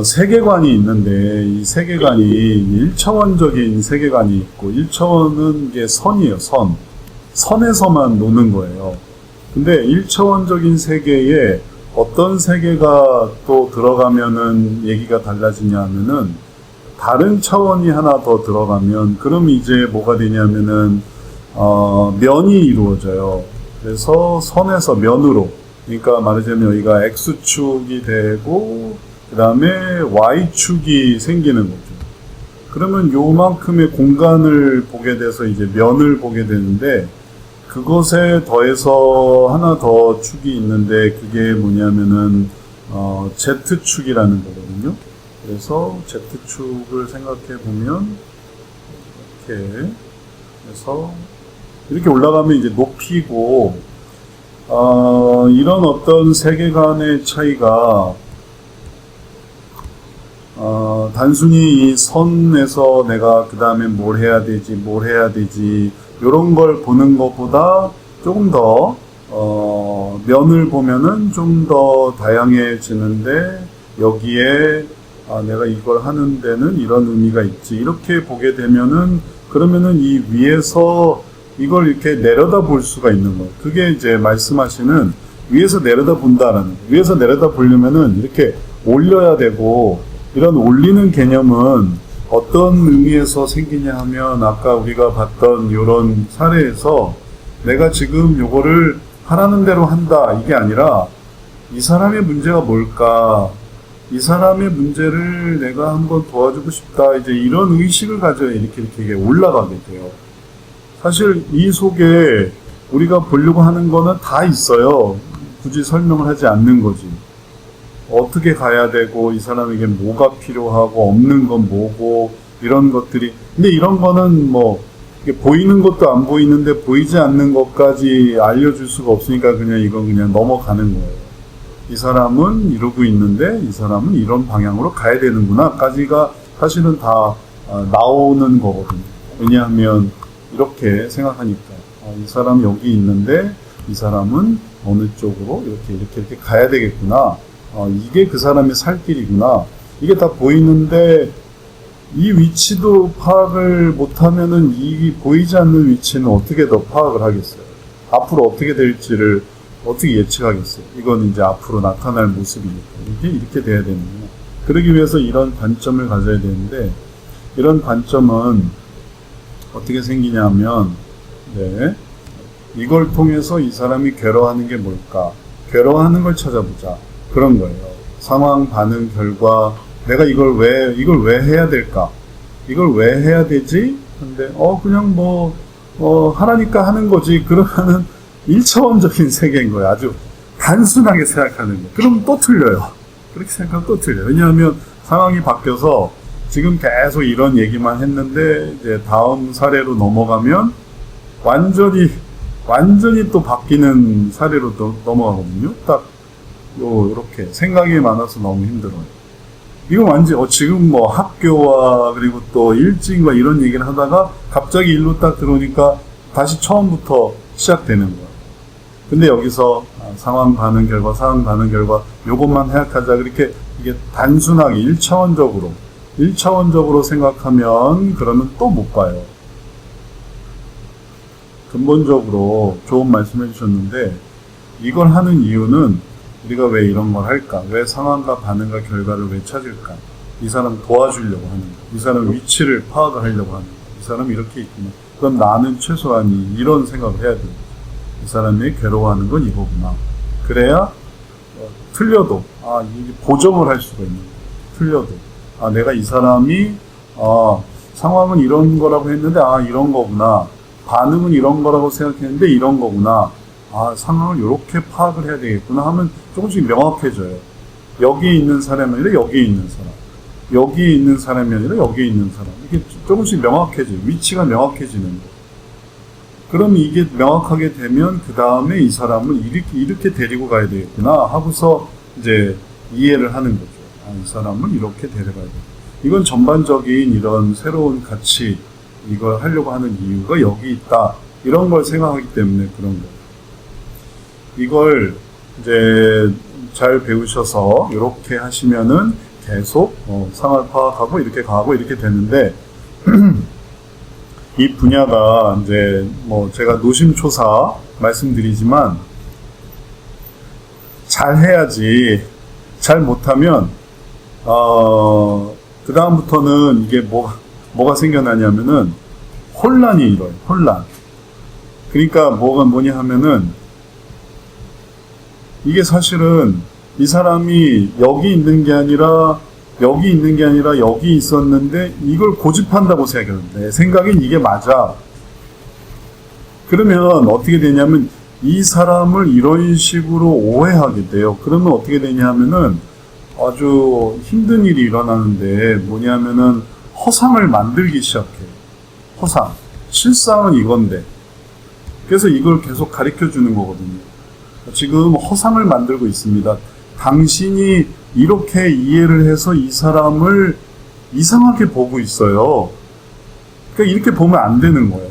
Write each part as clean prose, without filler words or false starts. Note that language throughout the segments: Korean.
세계관이 있는데 이 세계관이 1차원적인 세계관이 있고 1차원은 이게 선이에요. 선에서만 노는 거예요. 근데 1차원적인 세계에 어떤 세계가 또 들어가면은 얘기가 달라지냐 하면은 다른 차원이 하나 더 들어가면 그럼 이제 뭐가 되냐면은 면이 이루어져요. 그래서 선에서 면으로, 그러니까 말하자면 여기가 X축이 되고 그 다음에 Y축이 생기는 거죠. 그러면 요만큼의 공간을 보게 돼서 이제 면을 보게 되는데 그것에 더해서 하나 더 축이 있는데 그게 뭐냐면은 Z축이라는 거거든요. 그래서 Z축을 생각해 보면 이렇게 해서 이렇게 올라가면 이제 높이고 이런 어떤 세계관의 차이가 단순히 이 선에서 내가 그 다음에 뭘 해야 되지 이런 걸 보는 것보다 조금 더 면을 보면은 좀 더 다양해지는데 여기에 내가 이걸 하는 데는 이런 의미가 있지 이렇게 보게 되면은 그러면은 이 위에서 이걸 이렇게 내려다 볼 수가 있는 거예요. 그게 이제 말씀하시는 위에서 내려다 본다라는 거예요. 위에서 내려다 보려면은 이렇게 올려야 되고 이런 올리는 개념은 어떤 의미에서 생기냐 하면 아까 우리가 봤던 이런 사례에서 내가 지금 요거를 하라는 대로 한다 이게 아니라 이 사람의 문제가 뭘까, 이 사람의 문제를 내가 한번 도와주고 싶다 이제 이런 의식을 가져야 이렇게 올라가게 돼요. 사실 이 속에 우리가 보려고 하는 거는 다 있어요. 굳이 설명을 하지 않는 거지. 어떻게 가야 되고 이 사람에게 뭐가 필요하고 없는 건 뭐고 이런 것들이, 근데 이런 거는 뭐 이게 보이는 것도 안 보이는데 보이지 않는 것까지 알려줄 수가 없으니까 그냥 이건 그냥 넘어가는 거예요. 이 사람은 이러고 있는데 이 사람은 이런 방향으로 가야 되는구나 까지가 사실은 다 나오는 거거든요. 왜냐하면 이렇게 생각하니까 이 사람이 여기 있는데 이 사람은 어느 쪽으로 이렇게 가야 되겠구나. 이게 그 사람의 살 길이구나. 이게 다 보이는데 이 위치도 파악을 못하면은 이 보이지 않는 위치는 어떻게 더 파악을 하겠어요? 앞으로 어떻게 될지를 어떻게 예측하겠어요? 이건 이제 앞으로 나타날 모습이니까. 이렇게 돼야 되는구나. 그러기 위해서 이런 관점을 가져야 되는데 이런 관점은 어떻게 생기냐면 이걸 통해서 이 사람이 괴로워하는 게 뭘까? 괴로워하는 걸 찾아보자. 그런 거예요. 상황, 반응, 결과. 내가 이걸 왜 해야 될까? 이걸 왜 해야 되지? 근데, 그냥 하라니까 하는 거지. 그러면은 1차원적인 세계인 거예요. 아주 단순하게 생각하는 거예요. 그럼 또 틀려요. 그렇게 생각하면 또 틀려요. 왜냐하면 상황이 바뀌어서 지금 계속 이런 얘기만 했는데, 이제 다음 사례로 넘어가면 완전히 또 바뀌는 사례로 또 넘어가거든요. 딱, 요렇게. 생각이 많아서 너무 힘들어요. 이거 완전, 지금 학교와 그리고 또 일진과 이런 얘기를 하다가 갑자기 일로 딱 들어오니까 다시 처음부터 시작되는 거예요. 근데 여기서 상황, 반응, 결과, 요것만 생각하자. 그렇게 이게 단순하게 1차원적으로 생각하면 그러면 또 못 봐요. 근본적으로 좋은 말씀 해주셨는데 이걸 하는 이유는 우리가 왜 이런 걸 할까? 왜 상황과 반응과 결과를 왜 찾을까? 이 사람 도와주려고 하는 거. 이 사람 위치를 파악을 하려고 하는 거. 이 사람이 이렇게 있구나. 그럼 나는 최소한 이런 생각을 해야 돼. 이 사람이 괴로워하는 건 이거구나. 그래야 틀려도 이게 보정을 할 수가 있는 거예요. 틀려도 내가 이 사람이 상황은 이런 거라고 했는데 이런 거구나. 반응은 이런 거라고 생각했는데 이런 거구나. 상황을 이렇게 파악을 해야 되겠구나 하면 조금씩 명확해져요. 여기 있는 사람이 아니라 여기 있는 사람. 여기 있는 사람이 아니라 여기 있는 사람. 이게 조금씩 명확해져요. 위치가 명확해지는 거예요. 그럼 이게 명확하게 되면 그 다음에 이 사람을 이렇게 데리고 가야 되겠구나 하고서 이제 이해를 하는 거죠. 이 사람을 이렇게 데려가야 돼. 이건 전반적인 이런 새로운 가치, 이걸 하려고 하는 이유가 여기 있다. 이런 걸 생각하기 때문에 그런 거예요. 이걸 이제 잘 배우셔서 이렇게 하시면은 계속 상황을 파악하고 이렇게 가고 이렇게 되는데 이 분야가 이제 제가 노심초사 말씀드리지만 잘 해야지 잘 못하면 그 다음부터는 이게 뭐가 생겨나냐면은 혼란이 일어요. 혼란. 그러니까 뭐냐 하면은 이게 사실은 이 사람이 여기 있는 게 아니라 여기 있었는데 이걸 고집한다고 생각해요. 내 생각엔 이게 맞아. 그러면 어떻게 되냐면 이 사람을 이런 식으로 오해하게 돼요. 그러면 어떻게 되냐 하면은 아주 힘든 일이 일어나는데 뭐냐면은 허상을 만들기 시작해요. 허상. 실상은 이건데. 그래서 이걸 계속 가르쳐 주는 거거든요. 지금 허상을 만들고 있습니다. 당신이 이렇게 이해를 해서 이 사람을 이상하게 보고 있어요. 그러니까 이렇게 보면 안 되는 거예요.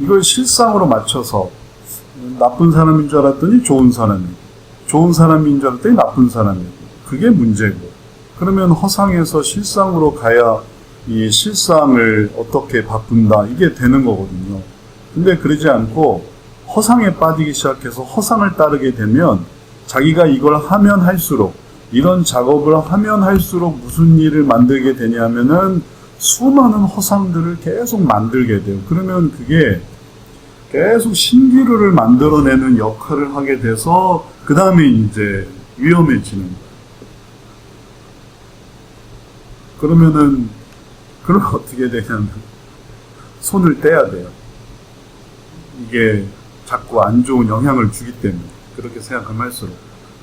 이걸 실상으로 맞춰서 나쁜 사람인 줄 알았더니 좋은 사람이고, 좋은 사람인 줄 알았더니 나쁜 사람이고, 그게 문제고. 그러면 허상에서 실상으로 가야 이 실상을 어떻게 바꾼다, 이게 되는 거거든요. 근데 그러지 않고 허상에 빠지기 시작해서 허상을 따르게 되면 자기가 이걸 하면 할수록, 이런 작업을 하면 할수록 무슨 일을 만들게 되냐면은 수많은 허상들을 계속 만들게 돼요. 그러면 그게 계속 신기루를 만들어내는 역할을 하게 돼서 그 다음에 이제 위험해지는 거예요. 그러면 어떻게 되냐면 손을 떼야 돼요. 이게 자꾸 안 좋은 영향을 주기 때문에. 그렇게 생각하면 할수록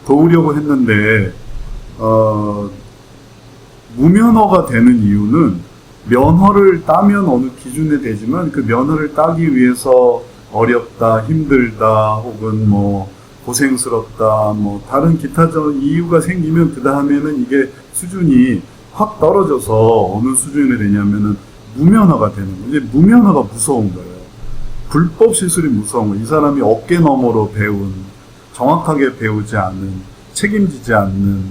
도우려고 했는데 무면허가 되는 이유는 면허를 따면 어느 기준에 되지만 그 면허를 따기 위해서 어렵다, 힘들다, 혹은 고생스럽다, 다른 기타적인 이유가 생기면 그 다음에는 이게 수준이 확 떨어져서 어느 수준이 되냐면은 무면허가 되는 거예요. 이제 무면허가 무서운 거예요. 불법 시술이 무서운 거예요. 이 사람이 어깨 너머로 배운, 정확하게 배우지 않은, 책임지지 않는.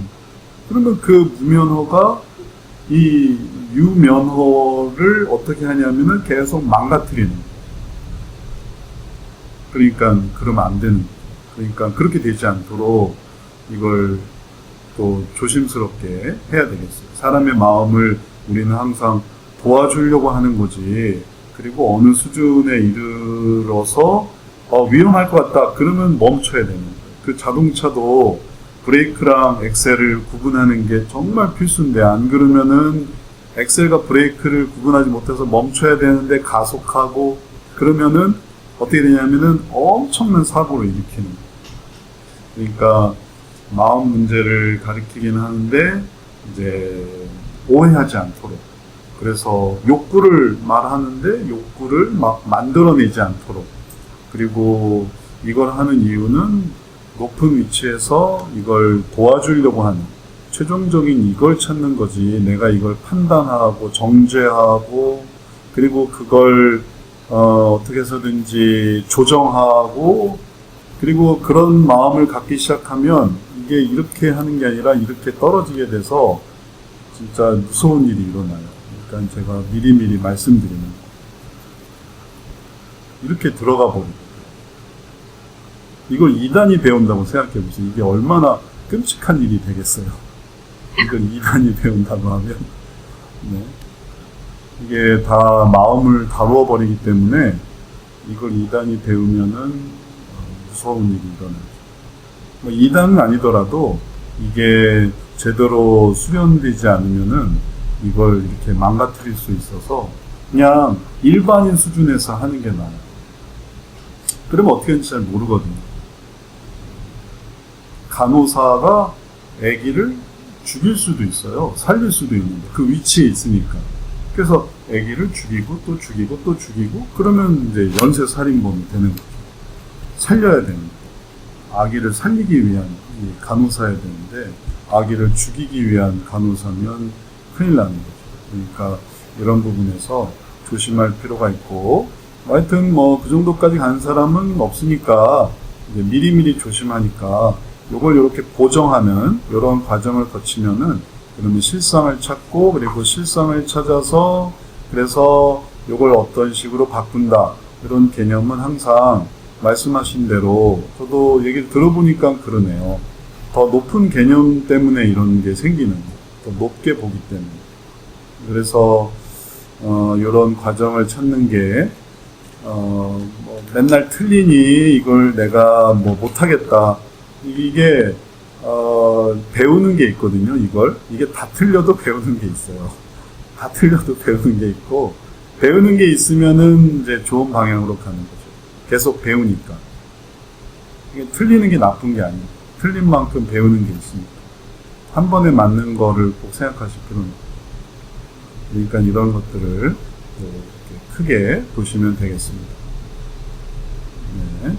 그러면 그 무면허가 이 유면허를 어떻게 하냐면은 계속 망가뜨리는 거예요. 그러니까 그러면 안 되는 거예요. 그러니까 그렇게 되지 않도록 이걸 또 조심스럽게 해야 되겠어요. 사람의 마음을 우리는 항상 도와주려고 하는 거지. 그리고 어느 수준에 이르러서 위험할 것 같다. 그러면 멈춰야 되는 거예요. 그 자동차도 브레이크랑 엑셀을 구분하는 게 정말 필수인데 안 그러면은 엑셀과 브레이크를 구분하지 못해서 멈춰야 되는데 가속하고 그러면은 어떻게 되냐면은 엄청난 사고를 일으키는 거예요. 그러니까 마음 문제를 가리키긴 하는데 이제 오해하지 않도록, 그래서 욕구를 말하는데 욕구를 막 만들어내지 않도록, 그리고 이걸 하는 이유는 높은 위치에서 이걸 도와주려고 하는, 최종적인 이걸 찾는 거지. 내가 이걸 판단하고 정죄하고 그리고 그걸 어떻게 해서든지 조정하고, 그리고 그런 마음을 갖기 시작하면 이게 이렇게 하는 게 아니라 이렇게 떨어지게 돼서 진짜 무서운 일이 일어나요. 그러니까 제가 미리미리 말씀드리는 거예요. 이렇게 들어가 버리고 이걸 2단이 배운다고 생각해 보세요. 이게 얼마나 끔찍한 일이 되겠어요. 이걸 2단이 배운다고 하면 네. 이게 다 마음을 다루어 버리기 때문에 이걸 2단이 배우면은 무서운 일이 일어나요. 2단은 아니더라도 이게 제대로 수련되지 않으면은 이걸 이렇게 망가뜨릴 수 있어서 그냥 일반인 수준에서 하는 게 나아요. 그러면 어떻게 하는지 잘 모르거든요. 간호사가 아기를 죽일 수도 있어요. 살릴 수도 있는데 그 위치에 있으니까. 그래서 아기를 죽이고 또 죽이고 또 죽이고 그러면 이제 연쇄살인범이 되는 거죠. 살려야 되는 거예요. 아기를 살리기 위한 간호사여야 되는데 아기를 죽이기 위한 간호사면 큰일 나는 거죠. 그러니까 이런 부분에서 조심할 필요가 있고, 하여튼 그 정도까지 간 사람은 없으니까 이제 미리미리 조심하니까 요걸 이렇게 보정하는 이런 과정을 거치면은 그러면 실상을 찾고, 그리고 실상을 찾아서 그래서 이걸 어떤 식으로 바꾼다, 이런 개념은 항상 말씀하신 대로 저도 얘기를 들어보니까 그러네요. 더 높은 개념 때문에 이런 게 생기는 거예요. 더 높게 보기 때문에. 그래서 이런 과정을 찾는 게 뭐 맨날 틀리니 이걸 내가 뭐 못하겠다, 이게 배우는 게 있거든요. 이게 다 틀려도 배우는 게 있어요. 다 틀려도 배우는 게 있고, 배우는 게 있으면은 이제 좋은 방향으로 가는 거죠. 계속 배우니까. 이게 틀리는 게 나쁜 게 아니에요. 틀린 만큼 배우는 게 있으니까. 한 번에 맞는 거를 꼭 생각하실 필요는 없어요. 그러니까 이런 것들을 이렇게 크게 보시면 되겠습니다. 네.